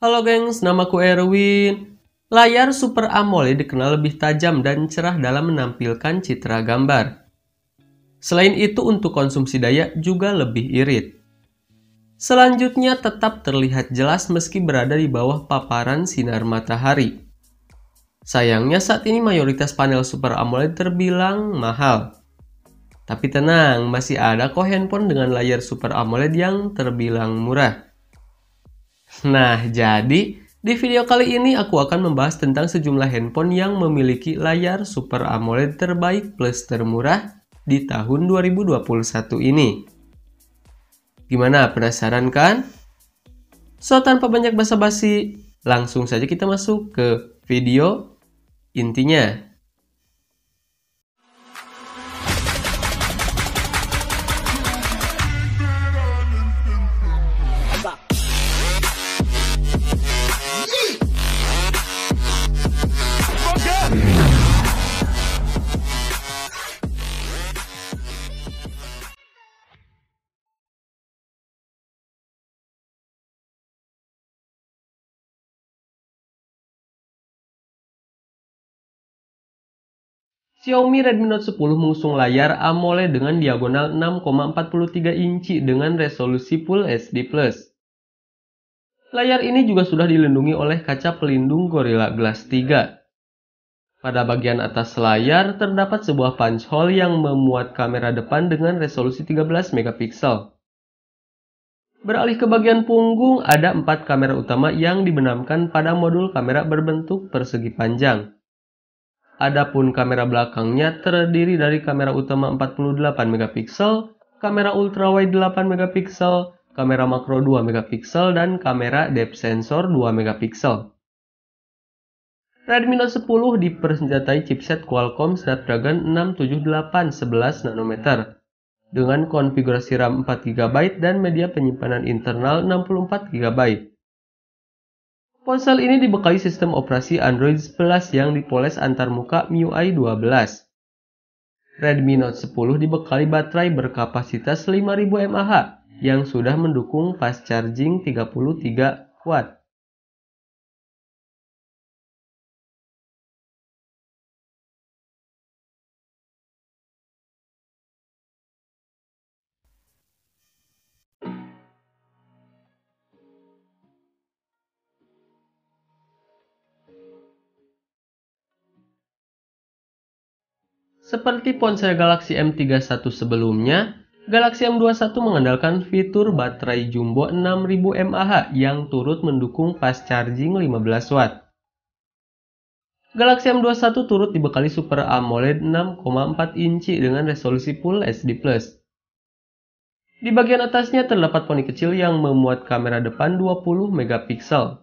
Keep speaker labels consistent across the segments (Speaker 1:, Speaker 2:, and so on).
Speaker 1: Halo gengs, namaku Erwin. Layar Super AMOLED dikenal lebih tajam dan cerah dalam menampilkan citra gambar. Selain itu, untuk konsumsi daya juga lebih irit. Selanjutnya, tetap terlihat jelas meski berada di bawah paparan sinar matahari. Sayangnya saat ini mayoritas panel Super AMOLED terbilang mahal. Tapi tenang, masih ada kok handphone dengan layar Super AMOLED yang terbilang murah. Nah, jadi di video kali ini aku akan membahas tentang sejumlah handphone yang memiliki layar Super AMOLED terbaik plus termurah di tahun 2021 ini. Gimana, penasaran kan? So, tanpa banyak basa-basi, langsung saja kita masuk ke video intinya. Xiaomi Redmi Note 10 mengusung layar AMOLED dengan diagonal 6,43 inci dengan resolusi Full HD+. Layar ini juga sudah dilindungi oleh kaca pelindung Gorilla Glass 3. Pada bagian atas layar terdapat sebuah punch hole yang memuat kamera depan dengan resolusi 13 megapiksel. Beralih ke bagian punggung, ada 4 kamera utama yang dibenamkan pada modul kamera berbentuk persegi panjang. Adapun kamera belakangnya terdiri dari kamera utama 48 megapiksel, kamera ultrawide 8 megapiksel, kamera makro 2 megapiksel, dan kamera depth sensor 2 megapiksel. Redmi Note 10 dipersenjatai chipset Qualcomm Snapdragon 678 11 nanometer dengan konfigurasi RAM 4 GB dan media penyimpanan internal 64 GB. Ponsel ini dibekali sistem operasi Android 11 yang dipoles antarmuka MIUI 12. Redmi Note 10 dibekali baterai berkapasitas 5000 mAh yang sudah mendukung fast charging 33 Watt. Seperti ponsel Galaxy M31 sebelumnya, Galaxy M21 mengandalkan fitur baterai jumbo 6000 mAh yang turut mendukung fast charging 15 Watt. Galaxy M21 turut dibekali Super AMOLED 6,4 inci dengan resolusi Full HD+. Di bagian atasnya terdapat poni kecil yang memuat kamera depan 20 megapiksel.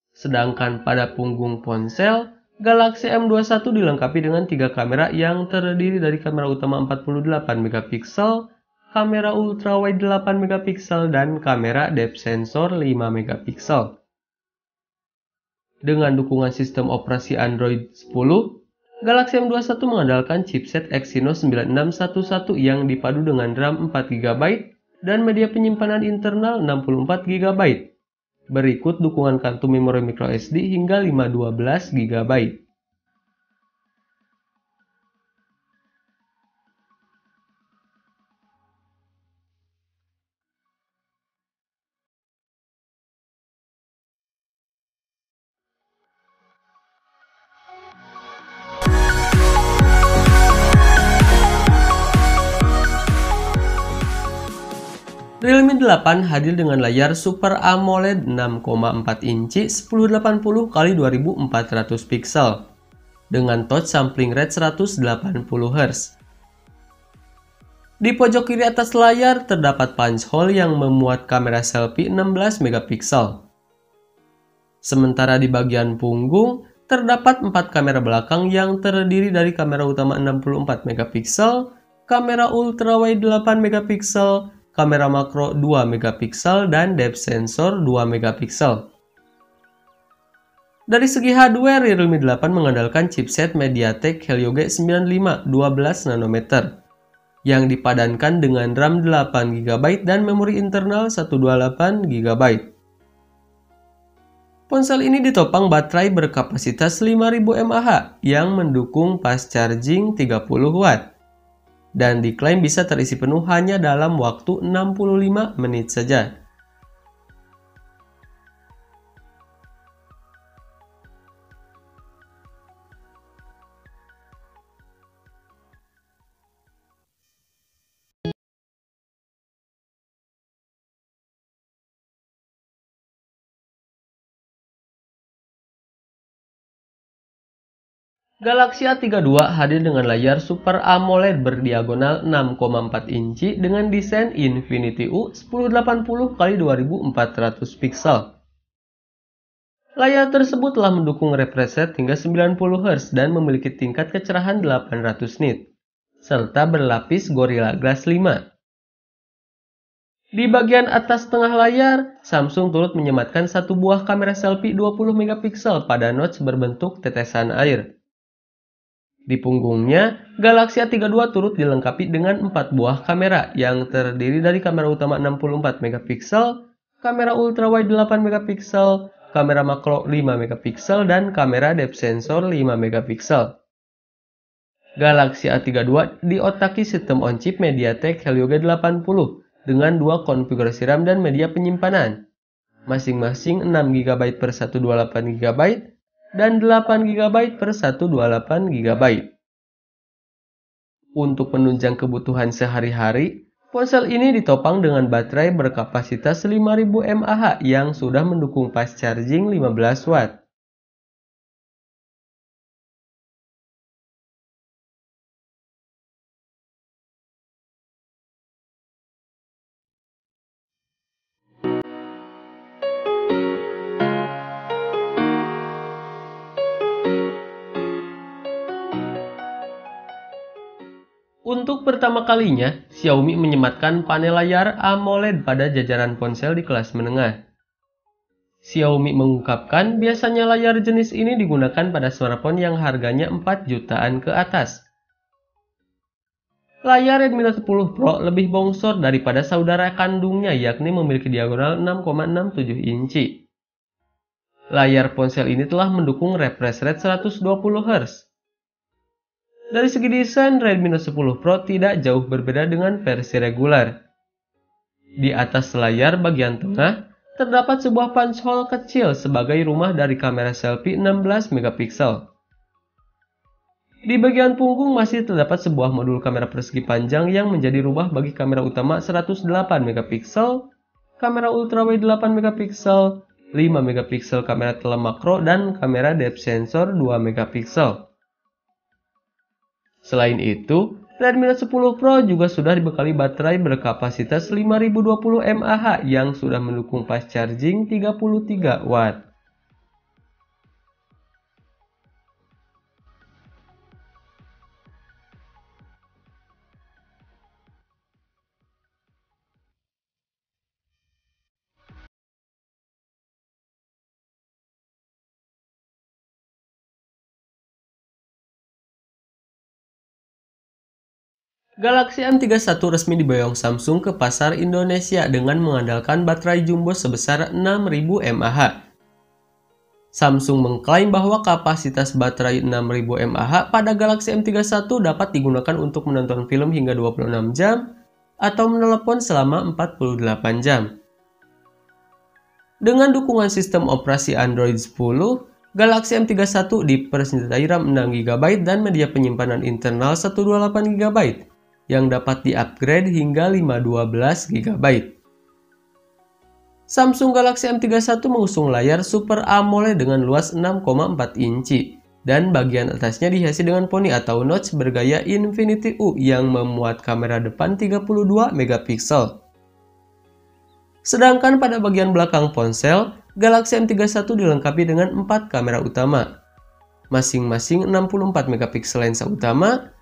Speaker 1: Sedangkan pada punggung ponsel, Galaxy M21 dilengkapi dengan 3 kamera yang terdiri dari kamera utama 48 megapiksel, kamera ultrawide 8 megapiksel, dan kamera depth sensor 5 megapiksel. Dengan dukungan sistem operasi Android 10, Galaxy M21 mengandalkan chipset Exynos 9611 yang dipadu dengan RAM 4 GB dan media penyimpanan internal 64 GB. Berikut dukungan kartu memori microSD hingga 512 GB. Realme 8 hadir dengan layar Super AMOLED 6,4 inci 1080x2400 pixel dengan touch sampling rate 180 Hz. Di pojok kiri atas layar terdapat punch hole yang memuat kamera selfie 16 megapiksel. Sementara di bagian punggung terdapat 4 kamera belakang yang terdiri dari kamera utama 64 megapiksel, kamera ultrawide 8 megapiksel, kamera makro 2 megapiksel, dan depth sensor 2 megapiksel. Dari segi hardware, Realme 8 mengandalkan chipset MediaTek Helio G95 12 nanometer yang dipadankan dengan RAM 8 GB dan memori internal 128 GB. Ponsel ini ditopang baterai berkapasitas 5000 mAh yang mendukung fast charging 30 watt dan diklaim bisa terisi penuh hanya dalam waktu 65 menit saja. Galaxy A32 hadir dengan layar Super AMOLED berdiagonal 6,4 inci dengan desain Infinity U 1080x2400 pixel. Layar tersebut telah mendukung refresh rate hingga 90 Hz dan memiliki tingkat kecerahan 800 nit, serta berlapis Gorilla Glass 5. Di bagian atas tengah layar, Samsung turut menyematkan satu buah kamera selfie 20 megapiksel pada notch berbentuk tetesan air. Di punggungnya, Galaxy A32 turut dilengkapi dengan 4 buah kamera yang terdiri dari kamera utama 64 megapiksel, kamera ultrawide 8 megapiksel, kamera makro 5 megapiksel, dan kamera depth sensor 5 megapiksel. Galaxy A32 diotaki sistem on-chip MediaTek Helio G80 dengan dua konfigurasi RAM dan media penyimpanan, masing-masing 6GB per 128GB dan 8GB per 128GB. Untuk menunjang kebutuhan sehari-hari, ponsel ini ditopang dengan baterai berkapasitas 5000 mAh yang sudah mendukung fast charging 15 watt. Untuk pertama kalinya, Xiaomi menyematkan panel layar AMOLED pada jajaran ponsel di kelas menengah. Xiaomi mengungkapkan biasanya layar jenis ini digunakan pada smartphone yang harganya 4 jutaan ke atas. Layar Redmi Note 10 Pro lebih bongsor daripada saudara kandungnya yakni memiliki diagonal 6,67 inci. Layar ponsel ini telah mendukung refresh rate 120 Hz. Dari segi desain, Redmi Note 10 Pro tidak jauh berbeda dengan versi reguler. Di atas layar bagian tengah, terdapat sebuah punch hole kecil sebagai rumah dari kamera selfie 16 megapiksel. Di bagian punggung masih terdapat sebuah modul kamera persegi panjang yang menjadi rumah bagi kamera utama 108 megapiksel, kamera ultrawide 8 megapiksel, 5 megapiksel kamera telemakro, dan kamera depth sensor 2 megapiksel. Selain itu, Redmi Note 10 Pro juga sudah dibekali baterai berkapasitas 5020 mAh yang sudah mendukung fast charging 33 watt. Galaxy M31 resmi diboyong Samsung ke pasar Indonesia dengan mengandalkan baterai jumbo sebesar 6000 mAh. Samsung mengklaim bahwa kapasitas baterai 6000 mAh pada Galaxy M31 dapat digunakan untuk menonton film hingga 26 jam atau menelepon selama 48 jam. Dengan dukungan sistem operasi Android 10, Galaxy M31 dipersenjatai RAM 6GB dan media penyimpanan internal 128GB yang dapat di-upgrade hingga 512GB. Samsung Galaxy M31 mengusung layar Super AMOLED dengan luas 6,4 inci dan bagian atasnya dihiasi dengan poni atau notch bergaya Infinity U yang memuat kamera depan 32 megapiksel. Sedangkan pada bagian belakang ponsel, Galaxy M31 dilengkapi dengan 4 kamera utama, masing-masing 64 megapiksel lensa utama,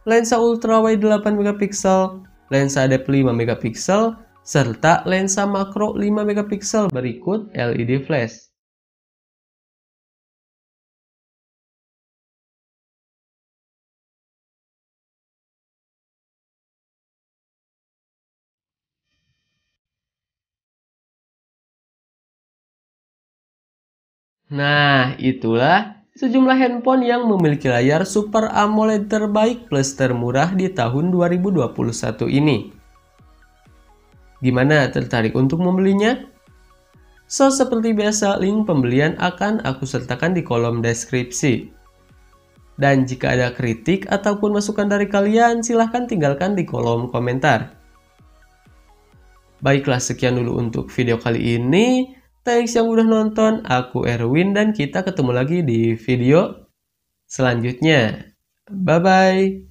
Speaker 1: lensa ultrawide 8 megapiksel, lensa depth 5 megapiksel, serta lensa makro 5 megapiksel berikut LED flash. Nah, itulah sejumlah handphone yang memiliki layar Super AMOLED terbaik plus termurah di tahun 2021 ini. Gimana, tertarik untuk membelinya? So, seperti biasa, link pembelian akan aku sertakan di kolom deskripsi. Dan jika ada kritik ataupun masukan dari kalian, silahkan tinggalkan di kolom komentar. Baiklah, sekian dulu untuk video kali ini. Thanks yang udah nonton, aku Erwin dan kita ketemu lagi di video selanjutnya. Bye-bye.